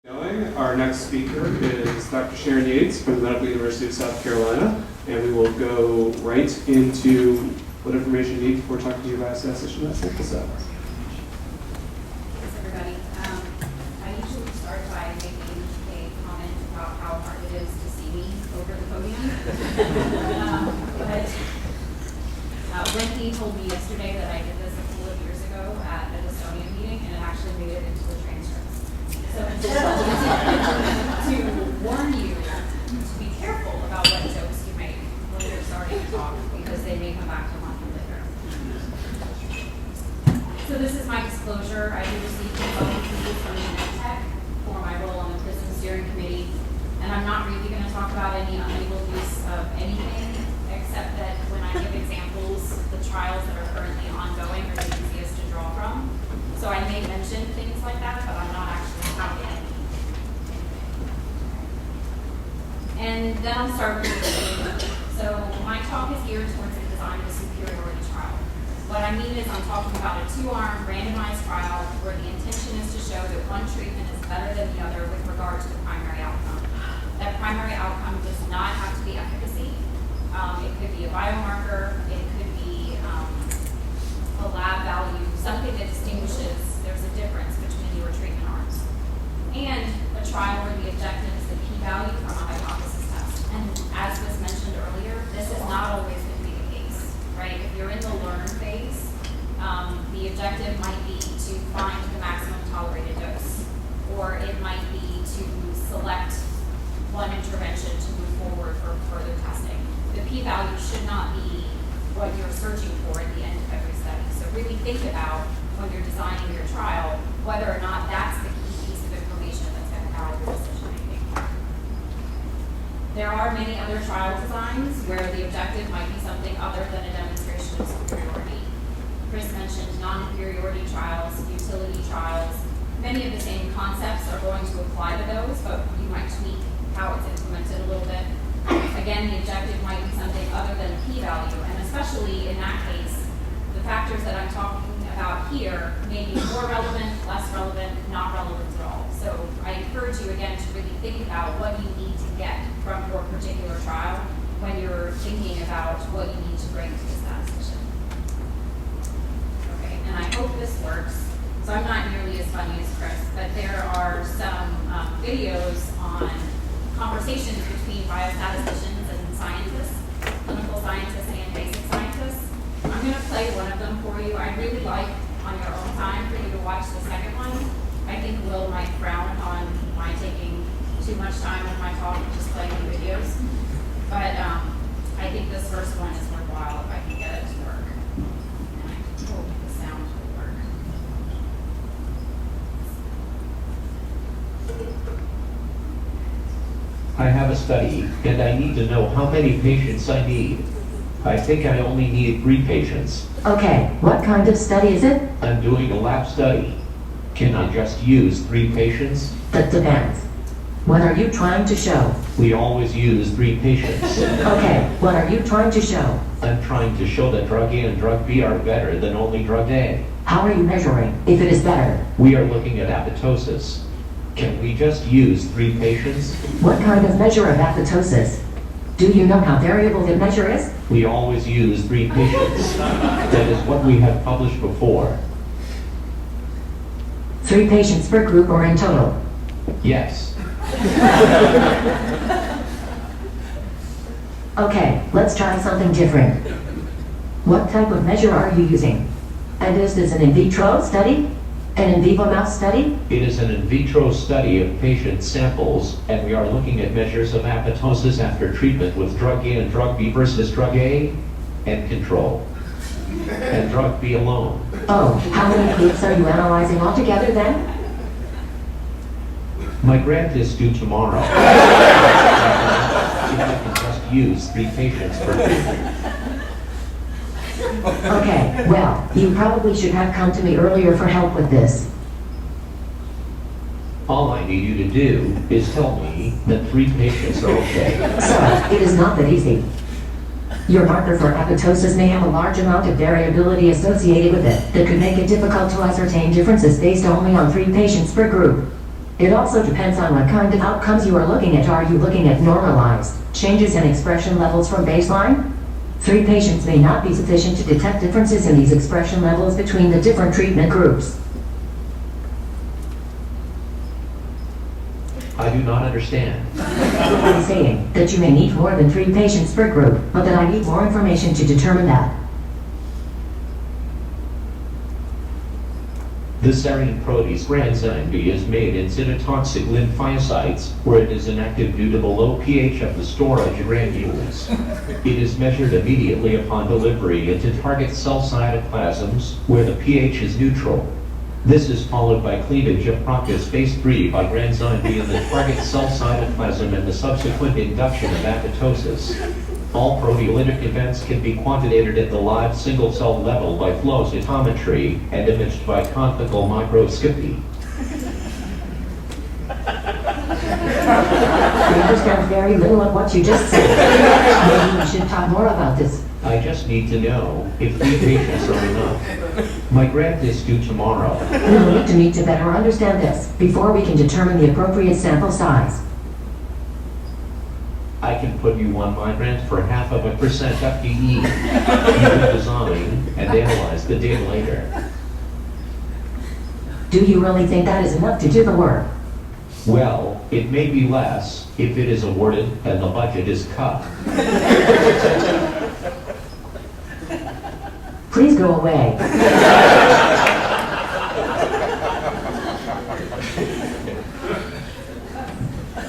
Our next speaker is Dr. Sharon Yeatts from the Medical University of South Carolina, and we will go right into what information you need before talking to your biostatistician that sent this up. Thanks, everybody. I usually start by making a comment about how hard it is to see me over the podium. But Wendy told me yesterday that I did this a couple of years ago at a Estonia meeting, and it actually made it into the transcript. So it's to warn you to be careful about what jokes you make when you're starting to talk, because they may come back to haunt you later. So this is my disclosure. I do receive consultancy from Tech for my role on the prison steering committee, and I'm not really going to talk about any unlabeled use of anything, except that when I give examples, the trials that are currently ongoing are the easiest to draw from. So I may mention things like that, but I'm not actually counting any. And then I'll start with the beginning. So my talk is geared towards the design of a superiority trial. What I mean is I'm talking about a two-arm randomized trial where the intention is to show that one treatment is better than the other with regard to the primary outcome. That primary outcome does not have to be efficacy. It could be a biomarker, it could be a lab value, something that distinguishes there's a difference between your treatment arms. And a trial where the objective is the p-value from a hypothesis test. And as was mentioned earlier, this is not always going to be the case, right? If you're in the learn phase, the objective might be to find the maximum tolerated dose, or it might be to select one intervention to move forward for further testing. The p-value should not be what you're searching for at the end of every study. So really think about, when you're designing your trial, whether or not that's the key piece of information that's going to guide your decision making. There are many other trial designs where the objective might be something other than a demonstration of superiority. Chris mentioned non-inferiority trials, utility trials. Many of the same concepts are going to apply to those, but you might tweak how it's implemented a little bit. Again, the objective might be something other than a p-value, and especially in that case, the factors that I'm talking about here may be more relevant, less relevant, not relevant at all. So I encourage you again to really think about what you need to get from your particular trial when you're thinking about what you need to bring to the statistician. Okay, and I hope this works. So I'm not nearly as funny as Chris, but there are some videos on conversations between biostatisticians and scientists, clinical scientists and basic scientists. I'm going to play one of them for you. I'd really like, on your own time, for you to watch the second one. I think Will might frown on my taking too much time with my talk and just playing the videos. But I think this first one is worthwhile if I can get it to work. And I hope the sound will work. I have a study, and I need to know how many patients I need. I think I only need 3 patients. Okay, what kind of study is it? I'm doing a lab study. Can I just use 3 patients? That depends. What are you trying to show? We always use 3 patients. Okay, what are you trying to show? I'm trying to show that drug A and drug B are better than only drug A. How are you measuring if it is better? We are looking at apoptosis. Can we just use 3 patients? What kind of measure of apoptosis? Do you know how variable the measure is? We always use 3 patients. That is what we have published before. 3 patients per group or in total? Yes. Okay, let's try something different. What type of measure are you using? And is this an in vitro study? An in vivo mouse study? It is an in vitro study of patient samples, and we are looking at measures of apoptosis after treatment with drug A and drug B versus drug A and control, and drug B alone. Oh, how many groups are you analyzing altogether then? My grant is due tomorrow. If I can just use 3 patients per treatment. Okay, well, you probably should have come to me earlier for help with this. All I need you to do is tell me that 3 patients are okay. So, it is not that easy. Your marker for apoptosis may have a large amount of variability associated with it that could make it difficult to ascertain differences based only on 3 patients per group. It also depends on what kind of outcomes you are looking at. Are you looking at normalized changes in expression levels from baseline? 3 patients may not be sufficient to detect differences in these expression levels between the different treatment groups. I do not understand. I'm saying that you may need more than 3 patients per group, but that I need more information to determine that. The serine protease granzyme B is made in cytotoxic lymphocytes, where it is inactive due to the low pH of the storage granules. It is measured immediately upon delivery into target cell cytoplasms, where the pH is neutral. This is followed by cleavage of process phase 3 by granzyme B in the target cell cytoplasm and the subsequent induction of apoptosis. All proteolytic events can be quantitated at the live single-cell level by flow cytometry and imaged by confocal microscopy. I understand very little of what you just said. Maybe we should talk more about this. I just need to know if 3 patients are enough. My grant is due tomorrow. We will need to meet to better understand this before we can determine the appropriate sample size. I can put you on my grant for 0.5% FTE. You can design and analyze the data later. Do you really think that is enough to do the work? Well, it may be less if it is awarded and the budget is cut. Please go away.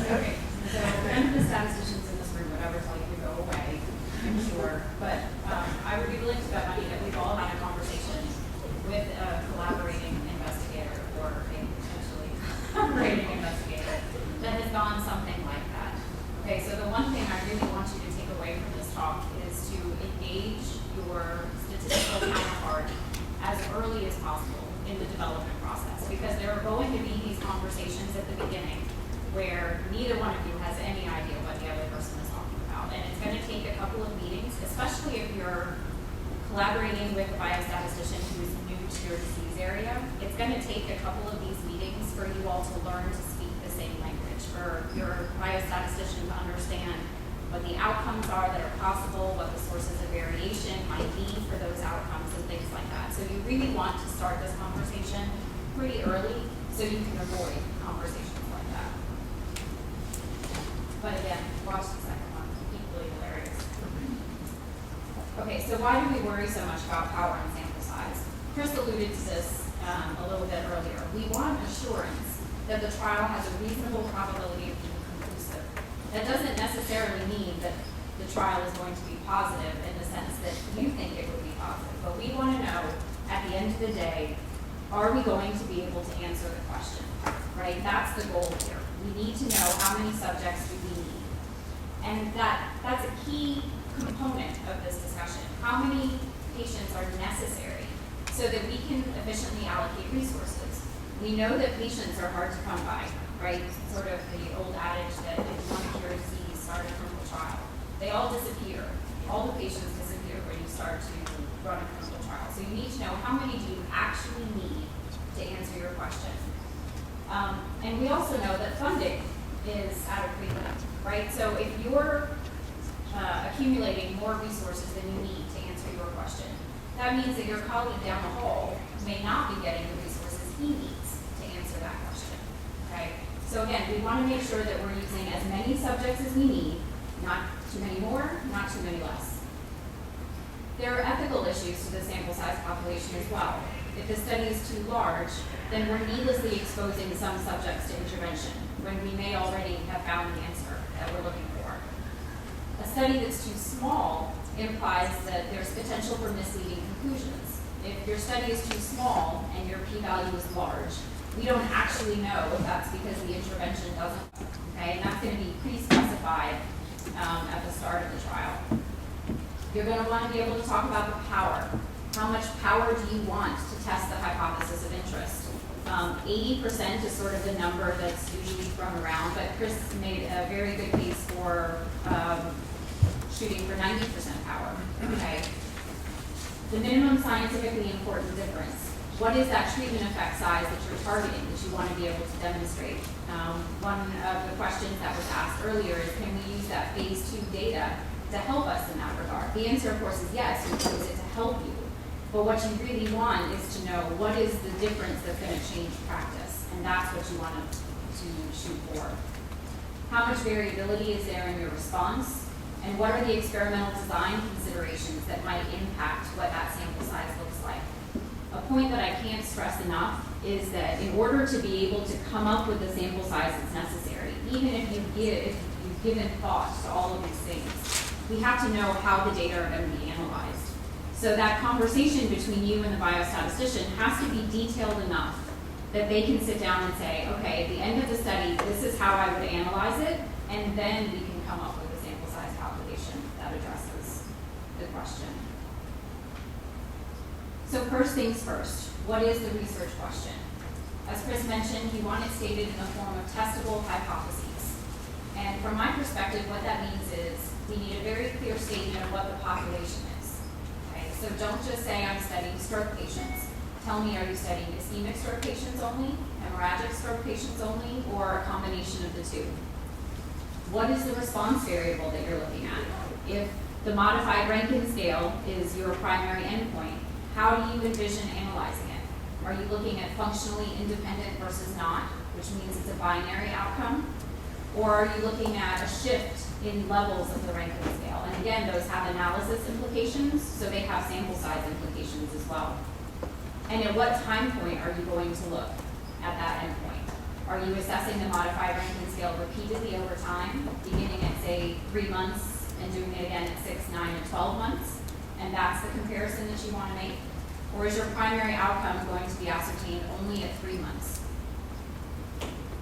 Okay, so none of the statisticians in this room would ever tell you to go away, I'm sure. But I would be willing to bet money that we've all had a conversation with a collaborating investigator or a potentially collaborating investigator that has gone something like that. Okay, so the one thing I really want you to take away from this talk is to engage your statistical counterpart as early as possible in the development process, because there are going to be these conversations at the beginning where neither one of you has any idea what the other person is talking about. And it's going to take a couple of meetings, especially if you're collaborating with a biostatistician who's new to your disease area. It's going to take a couple of these meetings for you all to learn to speak the same language, for your biostatistician to understand what the outcomes are that are possible, what the sources of variation might be for those outcomes and things like that. So you really want to start this conversation pretty early so you can avoid conversations like that. But again, watch the second one, equally hilarious. Okay, so why do we worry so much about power and sample size? Chris alluded to this a little bit earlier. We want assurance that the trial has a reasonable probability of being conclusive. That doesn't necessarily mean that the trial is going to be positive in the sense that you think it would be positive, but we want to know at the end of the day, are we going to be able to answer the question, right? That's the goal here. We need to know how many subjects do we need. And that's a key component of this discussion. How many patients are necessary so that we can efficiently allocate resources? We know that patients are hard to come by, right? Sort of the old adage that if you want to cure a disease, start a clinical trial. They all disappear. All the patients disappear when you start to run a clinical trial. So you need to know how many do you actually need to answer your question. And we also know that funding is at a premium, right? So if you're accumulating more resources than you need to answer your question, that means that your colleague down the hall may not be getting the resources he needs to answer that question, okay? So again, we want to make sure that we're using as many subjects as we need, not too many more, not too many less. There are ethical issues to the sample size population as well. If the study is too large, then we're needlessly exposing some subjects to intervention when we may already have found the answer that we're looking for. A study that's too small implies that there's potential for misleading conclusions. If your study is too small and your p-value is large, we don't actually know if that's because the intervention doesn't work, okay? And that's going to be pre-specified at the start of the trial. You're going to want to be able to talk about the power. How much power do you want to test the hypothesis of interest? 80% is sort of the number that's usually thrown around, but Chris made a very good case for shooting for 90% power, okay? The minimum scientifically important difference what is that treatment effect size that you're targeting, that you want to be able to demonstrate? One of the questions that was asked earlier is, can we use that phase 2 data to help us in that regard? The answer, of course, is yes. You use it to help you. But what you really want is to know what is the difference that's going to change practice, and that's what you want to shoot for. How much variability is there in your response? And what are the experimental design considerations that might impact what that sample size looks like? A point that I can't stress enough is that in order to be able to come up with the sample size that's necessary, even if you've given thought to all of these things, we have to know how the data are going to be analyzed. So that conversation between you and the biostatistician has to be detailed enough that they can sit down and say, okay, at the end of the study, this is how I would analyze it, and then we can come up with a sample size calculation that addresses the question. So first things first, what is the research question? As Chris mentioned, you want it stated in the form of testable hypotheses. And from my perspective, what that means is we need a very clear statement of what the population is. Okay? So don't just say I'm studying stroke patients. Tell me, are you studying ischemic stroke patients only, hemorrhagic stroke patients only, or a combination of the two? What is the response variable that you're looking at? If the modified Rankin scale is your primary endpoint, how do you envision analyzing it? Are you looking at functionally independent versus not, which means it's a binary outcome? Or are you looking at a shift in levels of the Rankin scale? And again, those have analysis implications, so they have sample size implications as well. And at what time point are you going to look at that endpoint? Are you assessing the modified Rankin scale repeatedly over time, beginning at, say, 3 months and doing it again at 6, 9, and 12 months? And that's the comparison that you want to make? Or is your primary outcome going to be ascertained only at 3 months?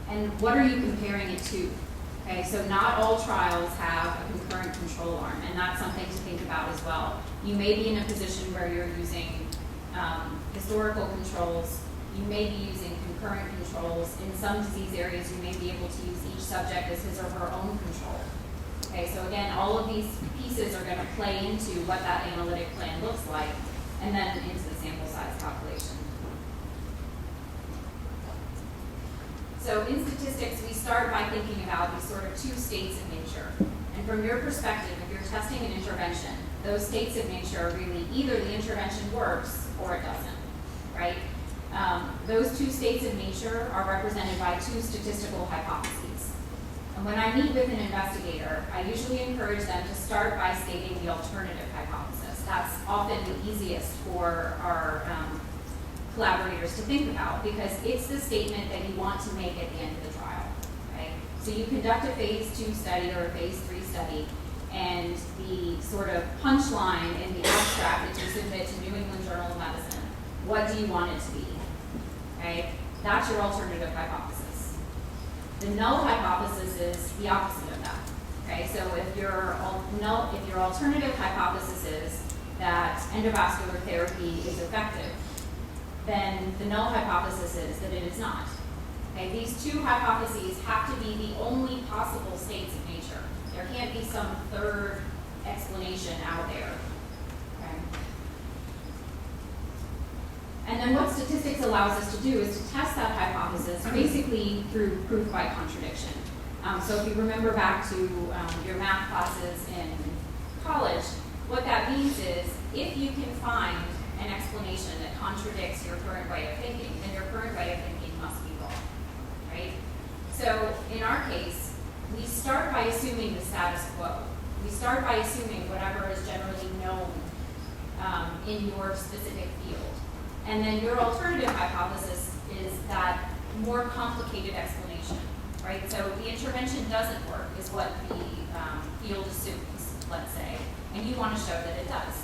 And what are you comparing it to? Okay, so not all trials have a concurrent control arm, and that's something to think about as well. You may be in a position where you're using historical controls. You may be using concurrent controls. In some disease areas, you may be able to use each subject as his or her own control. Okay, so again, all of these pieces are going to play into what that analytic plan looks like, and then into the sample size calculation. So in statistics, we start by thinking about these sort of two states of nature. And from your perspective, if you're testing an intervention, those states of nature are really either the intervention works or it doesn't, right? Those two states of nature are represented by two statistical hypotheses. And when I meet with an investigator, I usually encourage them to start by stating the alternative hypothesis. That's often the easiest for our collaborators to think about because it's the statement that you want to make at the end of the trial, right? So you conduct a phase 2 study or a phase 3 study, and the sort of punchline in the abstract that you submit to New England Journal of Medicine, what do you want it to be, right? That's your alternative hypothesis. The null hypothesis is the opposite of that, okay? So if your alternative hypothesis is that endovascular therapy is effective, then the null hypothesis is that it is not. Okay? These two hypotheses have to be the only possible states of nature. There can't be some third explanation out there. Okay? And then what statistics allows us to do is to test that hypothesis basically through proof by contradiction. So if you remember back to your math classes in college, what that means is if you can find an explanation that contradicts your current way of thinking, then your current way of thinking must be wrong, right? So in our case, we start by assuming the status quo. We start by assuming whatever is generally known in your specific field. And then your alternative hypothesis is that more complicated explanation, right? So the intervention doesn't work is what the field assumes, let's say, and you want to show that it does.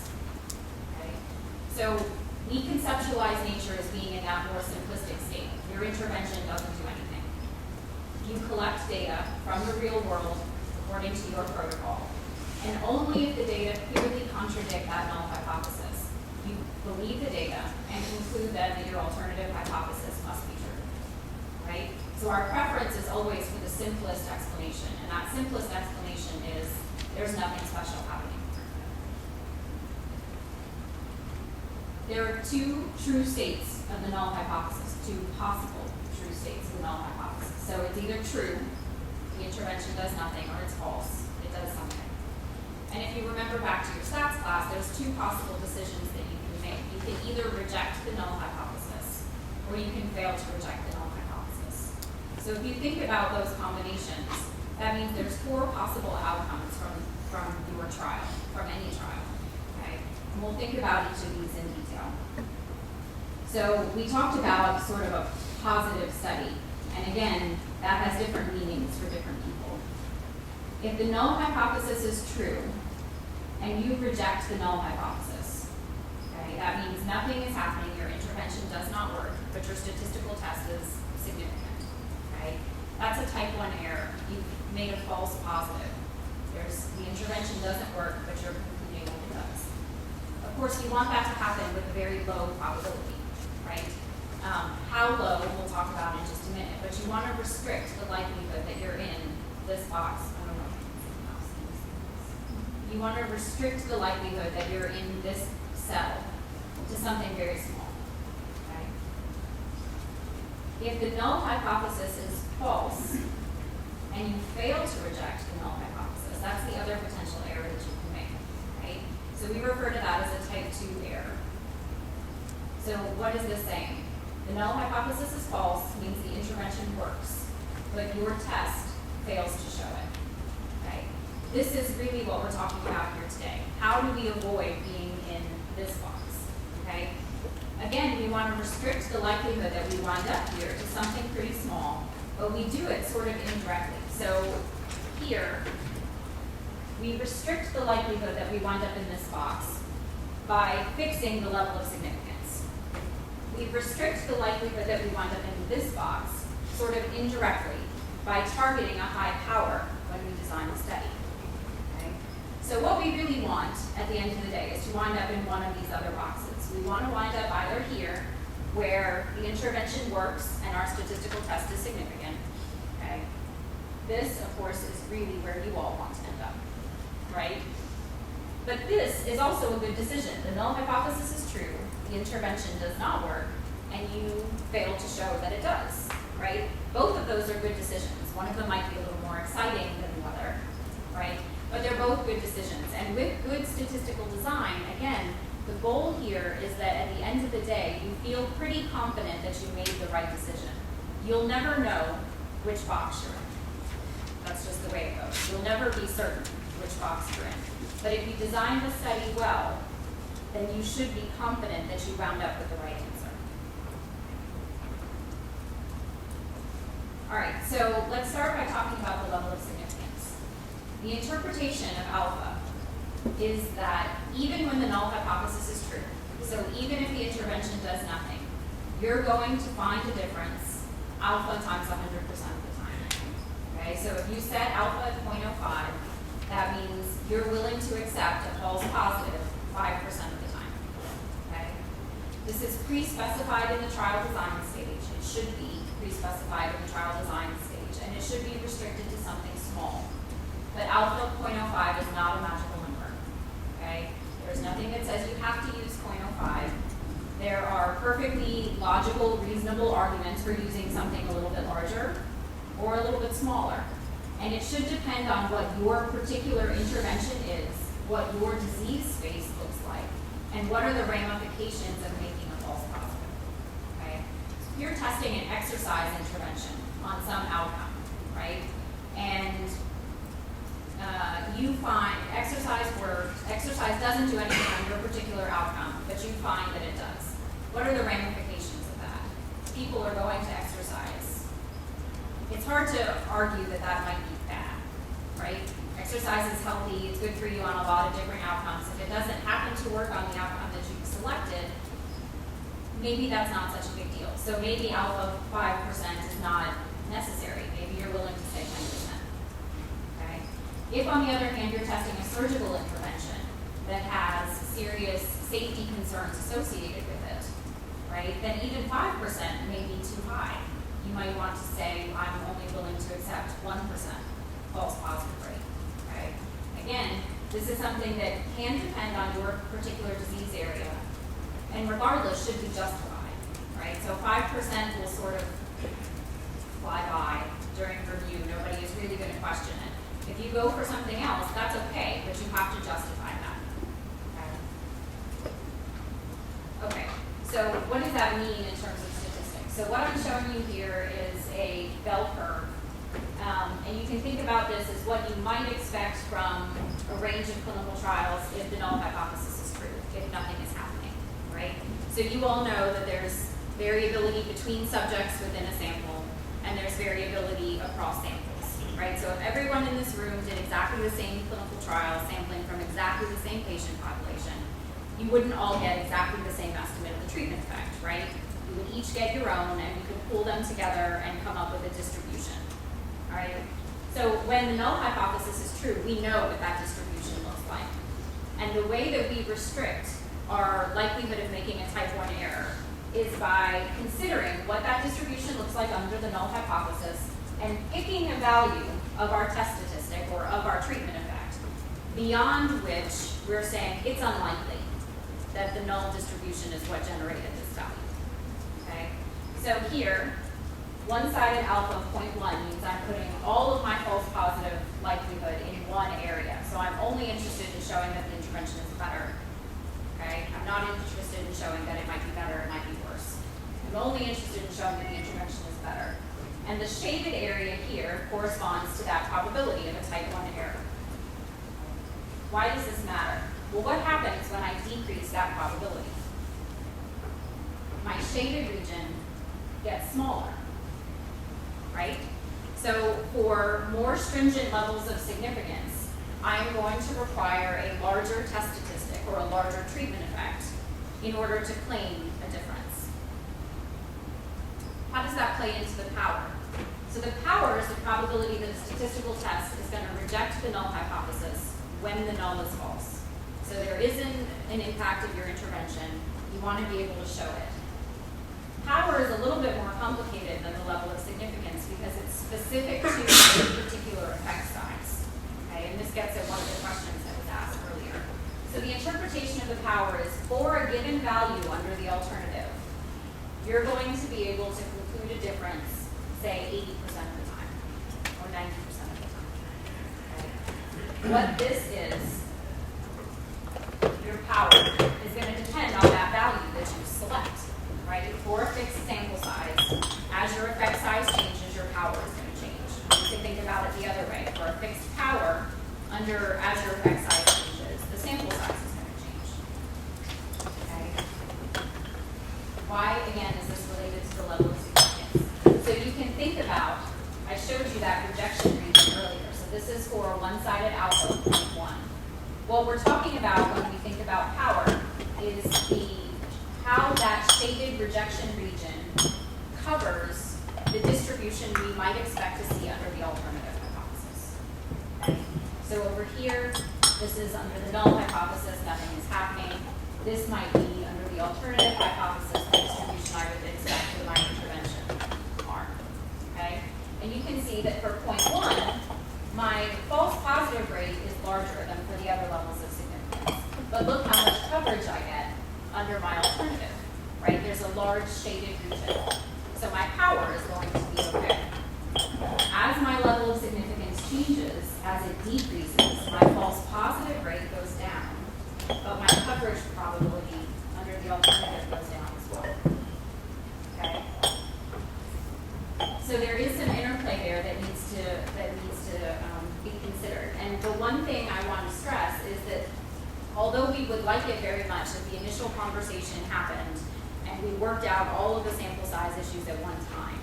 So we conceptualize nature as being in that more simplistic state. Your intervention doesn't do anything. You collect data from the real world according to your protocol. And only if the data clearly contradict that null hypothesis, you believe the data and conclude then that your alternative hypothesis must be true, right? So our preference is always for the simplest explanation. And that simplest explanation is there's nothing special happening. There are two true states of the null hypothesis, two possible true states of the null hypothesis. So it's either true, the intervention does nothing, or it's false, it does something. And if you remember back to your stats class, there's two possible decisions that you can make. You can either reject the null hypothesis, or you can fail to reject the null hypothesis. So if you think about those combinations, that means there's four possible outcomes from your trial, from any trial. Okay? And we'll think about each of these in detail. So we talked about sort of a positive study. And again, that has different meanings for different people. If the null hypothesis is true, and you reject the null hypothesis, okay, that means nothing is happening, your intervention does not work, but your statistical test is significant. Okay? That's a type 1 error. You've made a false positive. The intervention doesn't work, but you're concluding that it does. Of course, you want that to happen with a very low probability, right? How low, we'll talk about in just a minute, but you want to restrict the likelihood that you're in this box. I don't know if you can see the mouse. You want to restrict the likelihood that you're in this cell to something very small, okay? If the null hypothesis is false, and you fail to reject the null hypothesis, that's the other potential error that you can make, right? So we refer to that as a type 2 error. So what is this saying? The null hypothesis is false, means the intervention works, but your test fails to show it, okay? This is really what we're talking about here today. How do we avoid being in this box, okay? Again, we want to restrict the likelihood that we wind up here to something pretty small, but we do it sort of indirectly. So here, we restrict the likelihood that we wind up in this box by fixing the level of significance. We restrict the likelihood that we wind up in this box sort of indirectly by targeting a high power when we design the study. Okay? So what we really want at the end of the day is to wind up in one of these other boxes. We want to wind up either here, where the intervention works and our statistical test is significant. Okay? This, of course, is really where you all want to end up, right? But this is also a good decision. The null hypothesis is true, the intervention does not work, and you fail to show that it does, right? Both of those are good decisions. One of them might be a little more exciting than the other, right? But they're both good decisions. And with good statistical design, again, the goal here is that at the end of the day, you feel pretty confident that you made the right decision. You'll never know which box you're in. That's just the way it goes. You'll never be certain which box you're in. But if you design the study well, then you should be confident that you wound up with the right answer. All right, so let's start by talking about the level of significance. The interpretation of alpha is that even when the null hypothesis is true, so even if the intervention does nothing, you're going to find a difference alpha times 100% of the time. Okay, so if you set alpha at 0.05, that means you're willing to accept a false positive 5% of the time. Okay? This is pre-specified in the trial design stage. It should be pre-specified in the trial design stage, and it should be restricted to something small. But alpha 0.05 is not a magical number. Okay? There's nothing that says you have to use 0.05. There are perfectly logical, reasonable arguments for using something a little bit larger or a little bit smaller. And it should depend on what your particular intervention is, what your disease space looks like, and what are the ramifications of making a false positive. Okay? So you're testing an exercise intervention on some outcome, right? And you find exercise works, exercise doesn't do anything on your particular outcome, but you find that it does. What are the ramifications of that? People are going to exercise. It's hard to argue that that might be bad, right? Exercise is healthy, it's good for you on a lot of different outcomes. If it doesn't happen to work on the outcome that you've selected, maybe that's not such a big deal. So maybe alpha 5% is not necessary. Maybe you're willing to say 10%. Okay? If, on the other hand, you're testing a surgical intervention that has serious safety concerns associated with it, right, then even 5% may be too high. You might want to say, I'm only willing to accept 1% false positive rate, right? Again, this is something that can depend on your particular disease area, and regardless should be justified, right? So 5% will sort of fly by during review. Nobody is really going to question it. If you go for something else, that's okay, but you have to justify that. Okay, so what does that mean in terms of statistics? So what I'm showing you here is a bell curve. And you can think about this as what you might expect from a range of clinical trials if the null hypothesis is true, if nothing is happening, right? So you all know that there's variability between subjects within a sample, and there's variability across samples, right? So if everyone in this room did exactly the same clinical trial, sampling from exactly the same patient population, you wouldn't all get exactly the same estimate of the treatment effect, right? You would each get your own, and you could pull them together and come up with a distribution, all right? So when the null hypothesis is true, we know what that distribution looks like. And the way that we restrict our likelihood of making a type 1 error is by considering what that distribution looks like under the null hypothesis and picking a value of our test statistic or of our treatment effect, beyond which we're saying it's unlikely that the null distribution is what generated this value, okay? So here, one-sided alpha of 0.1 means I'm putting all of my false positive likelihood in one area. So I'm only interested in showing that the intervention is better, okay? I'm not interested in showing that it might be better, it might be worse. I'm only interested in showing that the intervention is better. And the shaded area here corresponds to that probability of a type 1 error. Why does this matter? Well, what happens when I decrease that probability? My shaded region gets smaller, right? So for more stringent levels of significance, I'm going to require a larger test statistic or a larger treatment effect in order to claim a difference. How does that play into the power? So the power is the probability that a statistical test is going to reject the null hypothesis when the null is false. So there isn't an impact of your intervention. You want to be able to show it. Power is a little bit more complicated than the level of significance because it's specific to a particular effect size. Okay, and this gets at one of the questions that was asked earlier. So the interpretation of the power is for a given value under the alternative, you're going to be able to conclude a difference, say 80% of the time, or 90% of the time. Okay? What this is, your power is going to depend on that value that you select, right? For a fixed sample size, as your effect size changes, your power is going to change. You can think about it the other way. For a fixed power, as your effect size changes, the sample size is going to change. Okay? Why, again, is this related to the level of significance? So you can think about, I showed you that rejection region earlier. So this is for a one-sided alpha of 0.1. What we're talking about when we think about power is how that shaded rejection region covers the distribution we might expect to see under the alternative hypothesis. Okay? So over here, this is under the null hypothesis, nothing is happening. This might be under the alternative hypothesis, the distribution I would expect for my intervention arm. Okay? And you can see that for 0.1, my false positive rate is larger than for the other levels of significance. But look how much coverage I get under my alternative, right? There's a large shaded region. So my power is going to be okay. As my level of significance changes, as it decreases, my false positive rate goes down, but my coverage probability under the alternative goes down as well. Okay? So there is some interplay there that needs to be considered. And the one thing I want to stress is that although we would like it very much if the initial conversation happened and we worked out all of the sample size issues at one time,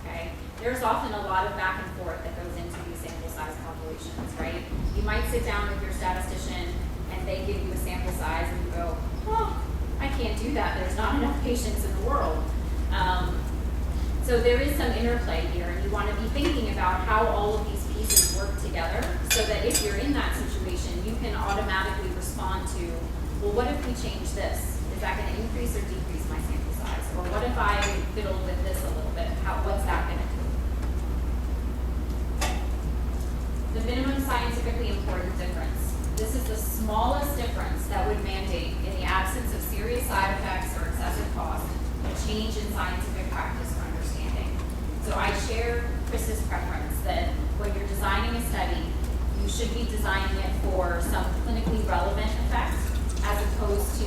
okay, there's often a lot of back and forth that goes into these sample size calculations, right? You might sit down with your statistician and they give you a sample size and you go, oh, I can't do that. There's not enough patients in the world. So there is some interplay here, and you want to be thinking about how all of these pieces work together so that if you're in that situation, you can automatically respond to, well, what if we change this? Is that going to increase or decrease my sample size? Or what if I fiddle with this a little bit? What's that going to do? The minimum scientifically important difference. This is the smallest difference that would mandate, in the absence of serious side effects or excessive cost, a change in scientific practice or understanding. So I share Chris's preference that when you're designing a study, you should be designing it for some clinically relevant effect as opposed to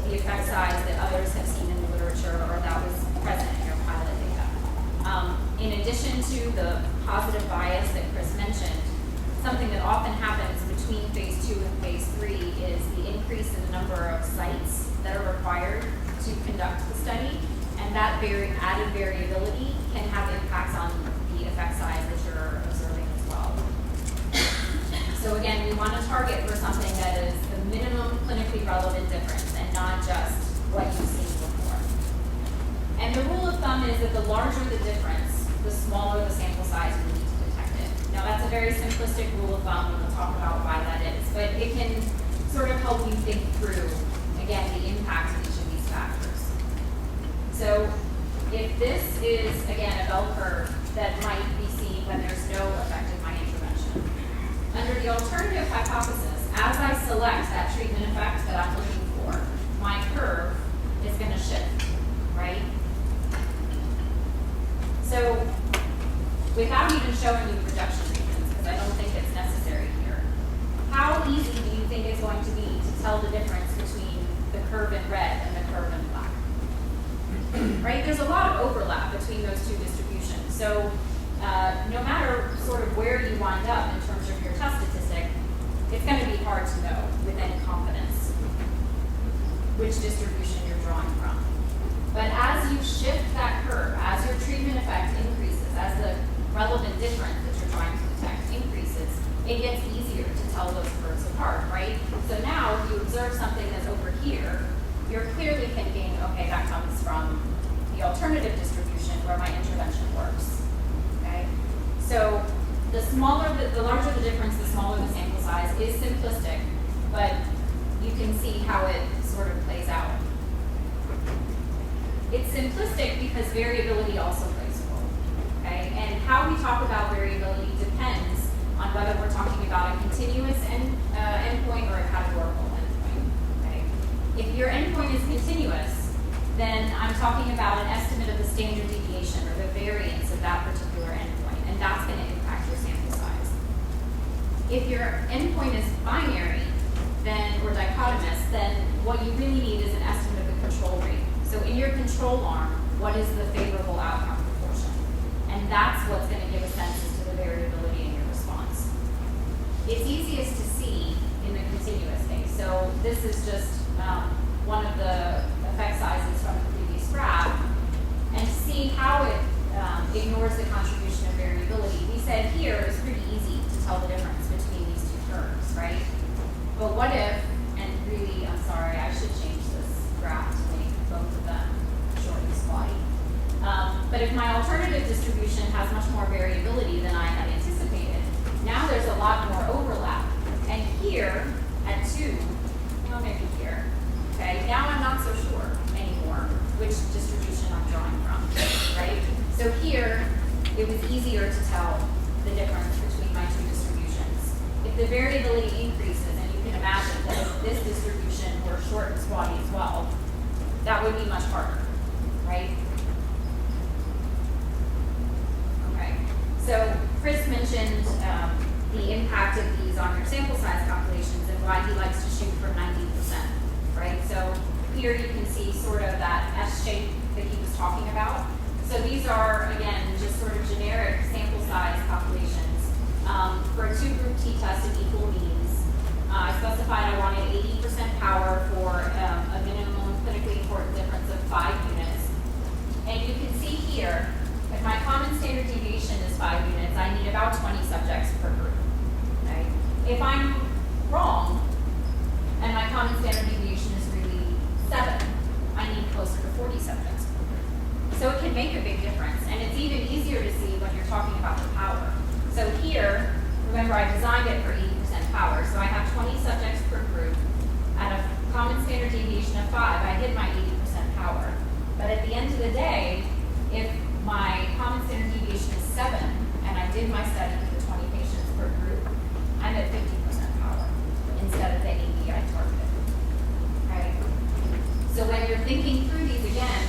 the effect size that others have seen in the literature or that was present in your pilot data. In addition to the positive bias that Chris mentioned, something that often happens between phase 2 and phase 3 is the increase in the number of sites that are required to conduct the study, and that added variability can have impacts on the effect size that you're observing as well. So again, we want to target for something that is the minimum clinically relevant difference and not just what you've seen before. And the rule of thumb is that the larger the difference, the smaller the sample size we need to detect it. Now that's a very simplistic rule of thumb, and we'll talk about why that is, but it can sort of help you think through, again, the impact of each of these factors. So if this is, again, a bell curve that might be seen when there's no effect of my intervention, under the alternative hypothesis, as I select that treatment effect that I'm looking for, my curve is going to shift, right? So without even showing you projection treatments, because I don't think it's necessary here, how easy do you think it's going to be to tell the difference between the curve in red and the curve in black? Right? There's a lot of overlap between those two distributions. So no matter sort of where you wind up in terms of your test statistic, it's going to be hard to know with any confidence which distribution you're drawing from. But as you shift that curve, as your treatment effect increases, as the relevant difference that you're trying to detect increases, it gets easier to tell those curves apart, right? So now if you observe something that's over here, you're clearly thinking, okay, that comes from the alternative distribution where my intervention works, okay? So the larger the difference, the smaller the sample size is simplistic, but you can see how it sort of plays out. It's simplistic because variability also plays a role, okay? And how we talk about variability depends on whether we're talking about a continuous endpoint or a categorical endpoint, okay? If your endpoint is continuous, then I'm talking about an estimate of the standard deviation or the variance of that particular endpoint, and that's going to impact your sample size. If your endpoint is binary, or dichotomous, then what you really need is an estimate of the control rate. So in your control arm, what is the favorable outcome proportion? And that's what's going to give a sense as to the variability in your response. It's easiest to see in the continuous case. So this is just one of the effect sizes from the previous graph. And to see how it ignores the contribution of variability, we said here it's pretty easy to tell the difference between these two curves, right? But what if, and really, I'm sorry, I should change this graph to make both of them short and squatty. But if my alternative distribution has much more variability than I had anticipated, now there's a lot more overlap. And here, at 2, well, maybe here, okay, now I'm not so sure anymore which distribution I'm drawing from, right? So here, it was easier to tell the difference between my two distributions. If the variability increases, imagine that if this distribution were short and squatty as well, that would be much harder, right? Okay, so Chris mentioned the impact of these on your sample size calculations and why he likes to shoot for 90%, right? So here you can see sort of that S shape that he was talking about. So these are, again, just sort of generic sample size calculations for a 2-group t-test of equal means. I specified I wanted 80% power for a minimum clinically important difference of 5 units. And you can see here, if my common standard deviation is 5 units, I need about 20 subjects per group. Okay? If I'm wrong, and my common standard deviation is really 7, I need closer to 40 subjects per group. So it can make a big difference. And it's even easier to see when you're talking about the power. So here, remember I designed it for 80% power. So I have 20 subjects per group at a common standard deviation of 5. I hit my 80% power. But at the end of the day, if my common standard deviation is 7 and I did my study with the 20 patients per group, I'm at 50% power instead of the 80 I targeted. Right? So when you're thinking through these again,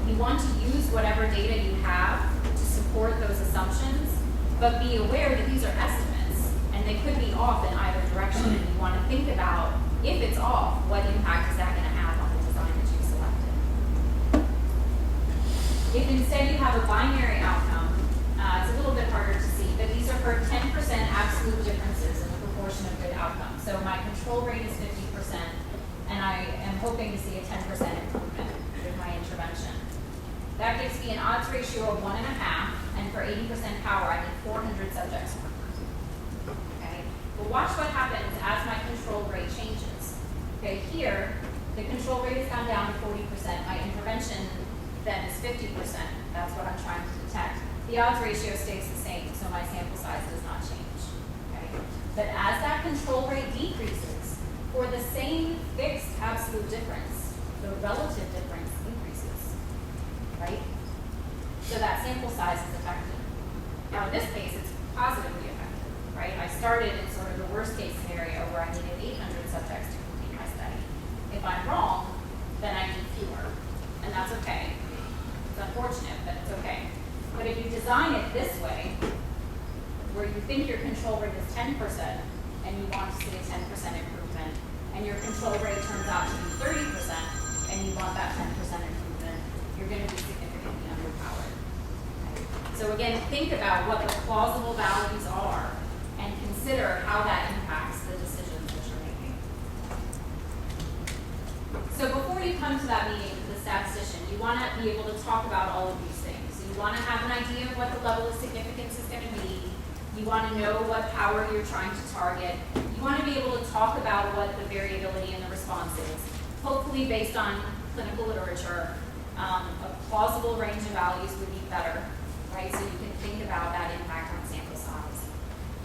you want to use whatever data you have to support those assumptions, but be aware that these are estimates and they could be off in either direction, and you want to think about, if it's off, what impact is that going to have on the design that you've selected. If instead you have a binary outcome, it's a little bit harder to see, but these are for 10% absolute differences in the proportion of good outcomes. So my control rate is 50%, and I am hoping to see a 10% improvement with my intervention. That gives me an odds ratio of 1.5, and for 80% power, I need 400 subjects per group. Okay? But watch what happens as my control rate changes. Okay, here, the control rate has gone down to 40%. My intervention then is 50%. That's what I'm trying to detect. The odds ratio stays the same, so my sample size does not change. Okay? But as that control rate decreases, for the same fixed absolute difference, the relative difference increases, right? So that sample size is affected. Now in this case, it's positively affected, right? I started in sort of the worst case scenario where I needed 800 subjects to complete my study. If I'm wrong, then I need fewer, and that's okay. It's unfortunate, but it's okay. But if you design it this way, where you think your control rate is 10% and you want to see a 10% improvement, and your control rate turns out to be 30% and you want that 10% improvement, you're going to be significantly underpowered. So again, think about what the plausible values are and consider how that impacts the decisions that you're making. So before you come to that meeting with the statistician, you want to be able to talk about all of these things. You want to have an idea of what the level of significance is going to be. You want to know what power you're trying to target. You want to be able to talk about what the variability in the response is, hopefully based on clinical literature. A plausible range of values would be better, right? So you can think about that impact on sample size.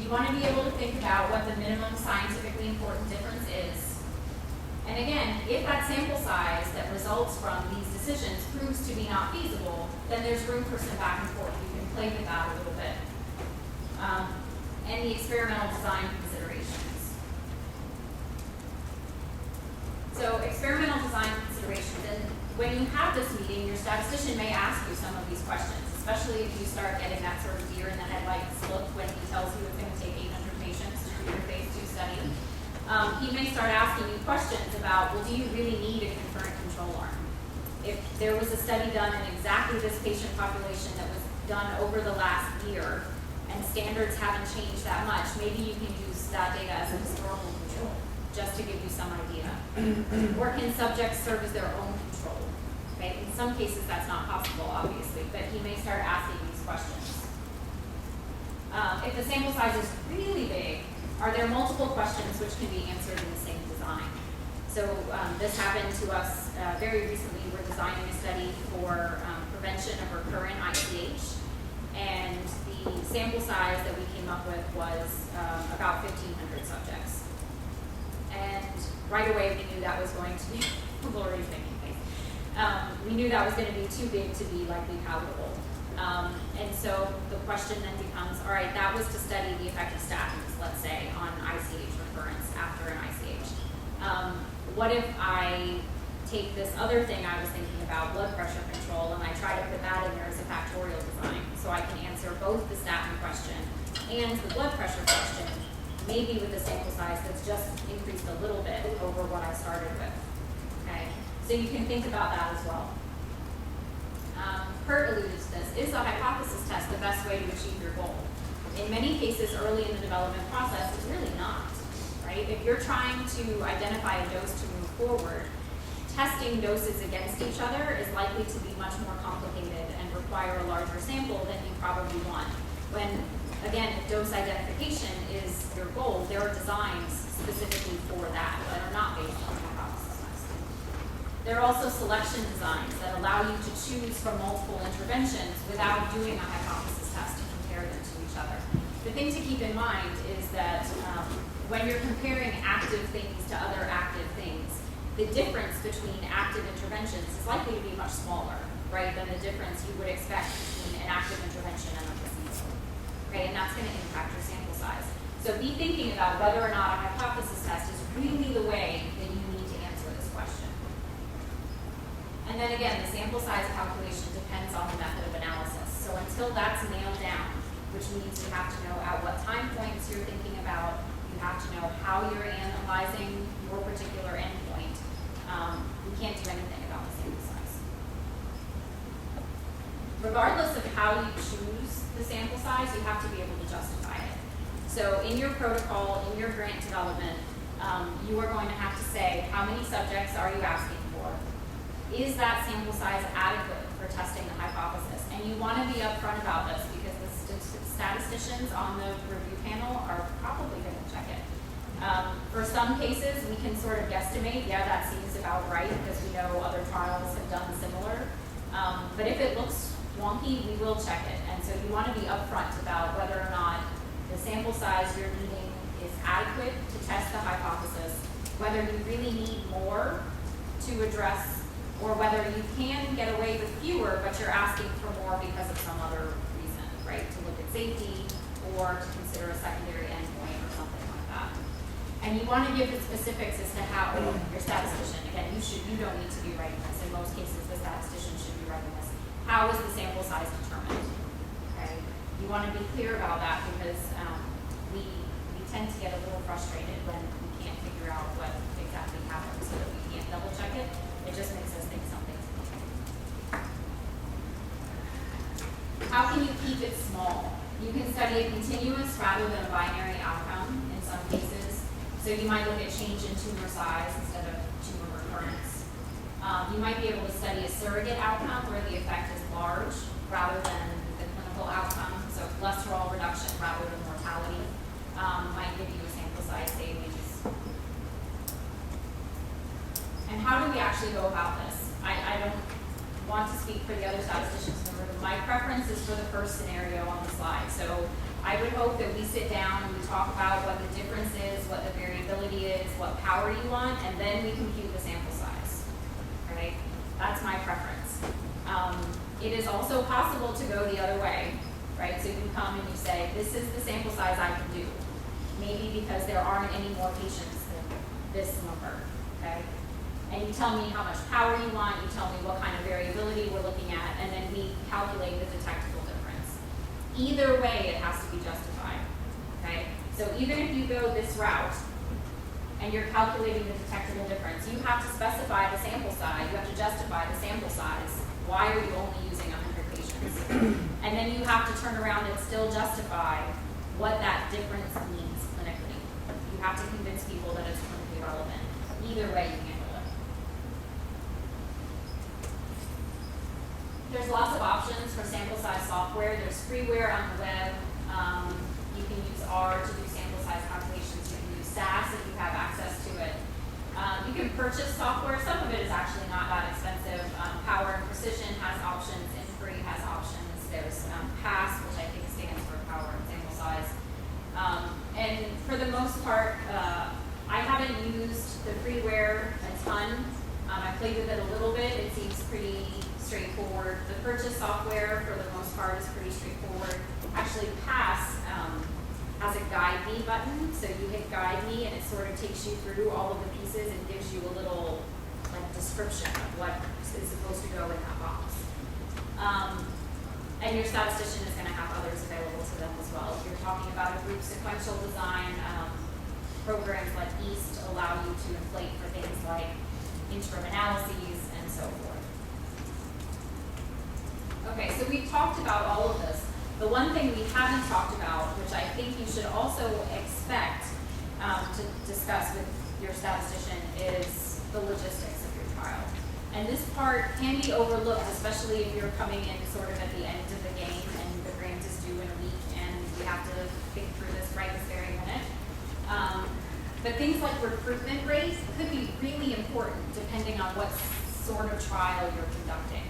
You want to be able to think about what the minimum scientifically important difference is. And again, if that sample size that results from these decisions proves to be not feasible, then there's room for some back and forth. You can play with that a little bit. And the experimental design considerations. So experimental design considerations, and when you have this meeting, your statistician may ask you some of these questions, especially if you start getting that sort of deer in the headlights look when he tells you it's going to take 800 patients to do your phase 2 study. He may start asking you questions about, well, do you really need a concurrent control arm? If there was a study done in exactly this patient population that was done over the last year, and standards haven't changed that much, maybe you can use that data as a historical control, just to give you some idea. Or can subjects serve as their own control? Okay? In some cases, that's not possible, obviously, but he may start asking these questions. If the sample size is really big, are there multiple questions which can be answered in the same design? So this happened to us very recently. We're designing a study for prevention of recurrent ICH, and the sample size that we came up with was about 1,500 subjects. And right away, we knew that was going to be, we're already thinking things. We knew that was going to be too big to be likely palatable. And so the question then becomes, all right, that was to study the effect of statins, let's say, on ICH recurrence after an ICH. What if I take this other thing I was thinking about, blood pressure control, and I try to put that in there as a factorial design, so I can answer both the statin question and the blood pressure question, maybe with a sample size that's just increased a little bit over what I started with. Okay, so you can think about that as well. Kurt alluded to this. Is a hypothesis test the best way to achieve your goal? In many cases, early in the development process, it's really not, right? If you're trying to identify a dose to move forward, testing doses against each other is likely to be much more complicated and require a larger sample than you probably want. When, again, if dose identification is your goal, there are designs specifically for that are not based on hypothesis testing. There are also selection designs that allow you to choose from multiple interventions without doing a hypothesis test to compare them to each other. The thing to keep in mind is that when you're comparing active things to other active things, the difference between active interventions is likely to be much smaller, right, than the difference you would expect between an active intervention and a placebo, right? And that's going to impact your sample size. So be thinking about whether or not a hypothesis test is really the way that you need to answer this question. And then again, the sample size calculation depends on the method of analysis. So until that's nailed down, which means you have to know at what time points you're thinking about, you have to know how you're analyzing your particular endpoint, we can't do anything about the sample size. Regardless of how you choose the sample size, you have to be able to justify it. So in your protocol, in your grant development, you are going to have to say, how many subjects are you asking for? Is that sample size adequate for testing the hypothesis? And you want to be upfront about this because the statisticians on the review panel are probably going to check it. For some cases, we can sort of guesstimate, yeah, that seems about right because we know other trials have done similar. But if it looks wonky, we will check it. And so you want to be upfront about whether or not the sample size you're needing is adequate to test the hypothesis, whether you really need more to address, or whether you can get away with fewer, but you're asking for more because of some other reason, right? To look at safety or to consider a secondary endpoint or something like that. And you want to give the specifics as to how your statistician, again, you don't need to be writing this. In most cases, the statistician should be writing this. How is the sample size determined? Okay? You want to be clear about that because we tend to get a little frustrated when we can't figure out what exactly happened so that we can't double check it. It just makes us think something's wrong. How can you keep it small? You can study a continuous rather than a binary outcome in some cases. So you might look at change in tumor size instead of tumor recurrence. You might be able to study a surrogate outcome where the effect is large rather than the clinical outcome. So cholesterol reduction rather than mortality might give you a sample size savings. And how do we actually go about this? I don't want to speak for the other statisticians in the room. My preference is for the first scenario on the slide. So I would hope that we sit down and we talk about what the difference is, what the variability is, what power you want, and then we compute the sample size. Right? That's my preference. It is also possible to go the other way, right? So you come and you say, this is the sample size I can do. Maybe because there aren't any more patients than this number, okay? And you tell me how much power you want, you tell me what kind of variability we're looking at, and then we calculate the detectable difference. Either way, it has to be justified, okay? So even if you go this route, and you're calculating the detectable difference, you have to specify the sample size, you have to justify the sample size. Why are you only using 100 patients? And then you have to turn around and still justify what that difference means clinically. You have to convince people that it's clinically relevant. Either way you handle it. There's lots of options for sample size software. There's freeware on the web. You can use R to do sample size calculations. You can use SAS if you have access to it. You can purchase software. Some of it is actually not that expensive. Power and Precision has options. Inquiry has options. There's PASS, which I think stands for Power and Sample Size. And for the most part, I haven't used the freeware a ton. I played with it a little bit. It seems pretty straightforward. The purchase software, for the most part, is pretty straightforward. Actually, PASS has a Guide Me button. So you hit Guide Me, and it sort of takes you through all of the pieces and gives you a little description of what is supposed to go in that box. And your statistician is going to have others available to them as well. If you're talking about a group sequential design, programs like EAST allow you to inflate for things like interim analyses and so forth. Okay, so we've talked about all of this. The one thing we haven't talked about, which I think you should also expect to discuss with your statistician, is the logistics of your trial. And this part can be overlooked, especially if you're coming in sort of at the end of the game and the grant is due in a week and we have to think through this right this very minute. But things like recruitment rates could be really important depending on what sort of trial you're conducting.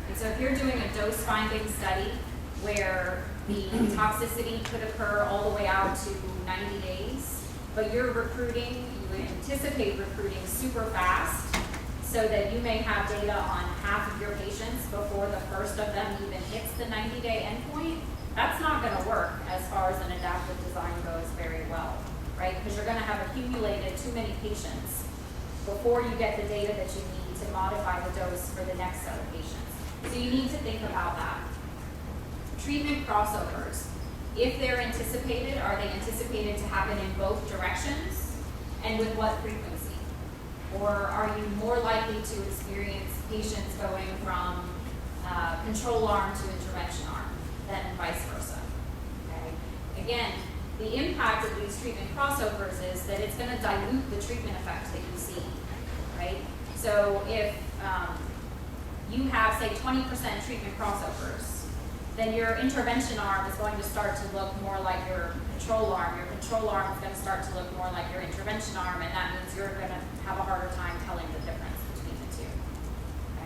And so if you're doing a dose-finding study where the toxicity could occur all the way out to 90 days, but you're recruiting, you anticipate recruiting super fast, so that you may have data on half of your patients before the first of them even hits the 90-day endpoint, that's not going to work as far as an adaptive design goes very well, right? Because you're going to have accumulated too many patients before you get the data that you need to modify the dose for the next set of patients. So you need to think about that. Treatment crossovers. If they're anticipated, are they anticipated to happen in both directions? And with what frequency? Or are you more likely to experience patients going from control arm to intervention arm than vice versa? Okay. Again, the impact of these treatment crossovers is that it's going to dilute the treatment effect that you see, right? So if you have, say, 20% treatment crossovers, then your intervention arm is going to start to look more like your control arm. Your control arm is going to start to look more like your intervention arm, and that means you're going to have a harder time telling the difference between the two,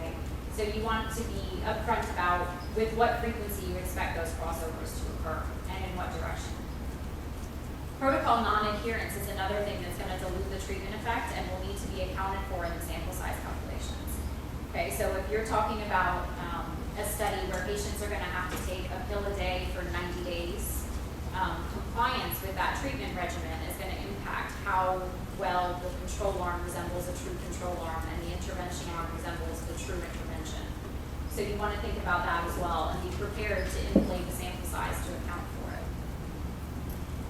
right? So you want to be upfront about with what frequency you expect those crossovers to occur and in what direction. Protocol non-adherence is another thing that's going to dilute the treatment effect and will need to be accounted for in the sample size calculations. Okay, so if you're talking about a study where patients are going to have to take a pill a day for 90 days, compliance with that treatment regimen is going to impact how well the control arm resembles a true control arm and the intervention arm resembles the true intervention. So you want to think about that as well and be prepared to inflate the sample size to account for it.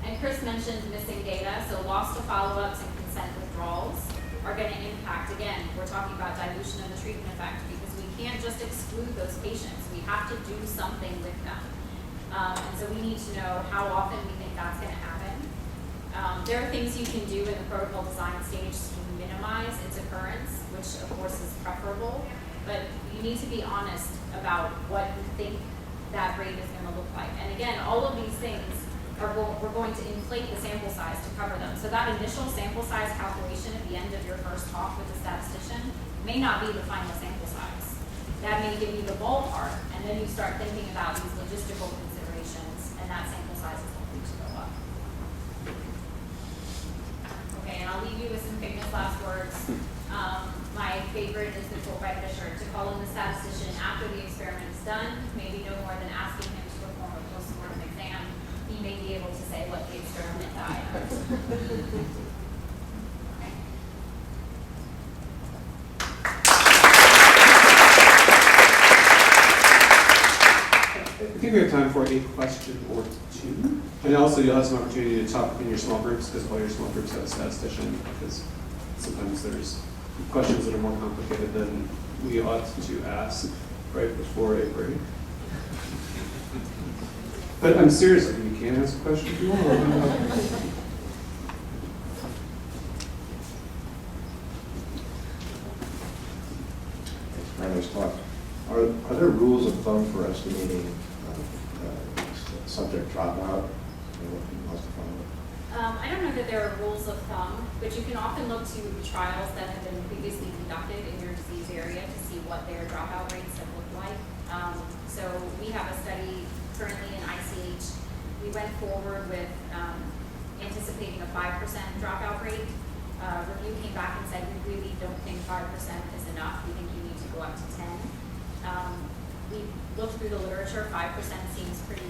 And Chris mentioned missing data, so loss to follow-ups and consent withdrawals are going to impact, again, we're talking about dilution of the treatment effect because we can't just exclude those patients. We have to do something with them. And so we need to know how often we think that's going to happen. There are things you can do in the protocol design stage to minimize its occurrence, which of course is preferable, but you need to be honest about what you think that rate is going to look like. And again, all of these things we're going to inflate the sample size to cover them. So that initial sample size calculation at the end of your first talk with the statistician may not be the final sample size. That may give you the ballpark, and then you start thinking about these logistical considerations, and that sample size is likely to go up. Okay, and I'll leave you with some famous last words. My favorite is the quote by Fisher: to call in the statistician after the experiment is done may be no more than asking him to perform a post-mortem exam. He may be able to say what the experiment died. I think we have time for a question or two. And also you'll have some opportunity to talk in your small groups because all your small groups have a statistician, because sometimes there's questions that are more complicated than we ought to ask right before a break. But I'm serious, you can ask a question if you want. My name is Clark. Are there rules of thumb for estimating subject dropout? I don't know that there are rules of thumb, but you can often look to trials that have been previously conducted in your disease area to see what their dropout rates have looked like. So we have a study currently in ICH. We went forward with anticipating a 5% dropout rate. Review came back and said, we really don't think 5% is enough. We think you need to go up to 10. We looked through the literature, 5% seems pretty